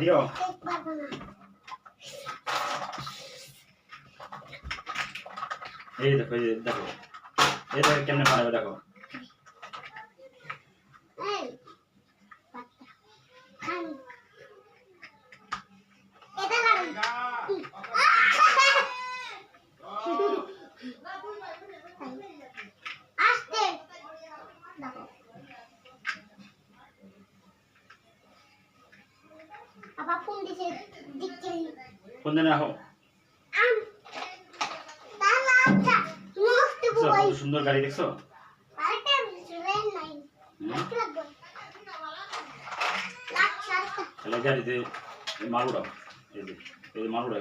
দিও এই দেখো দেখো এটা কেমনে বানাবে দেখো কোন দিনে রাখো সুন্দর গাড়ি দেখছো গাড়িতে মালুরা এই মালুরা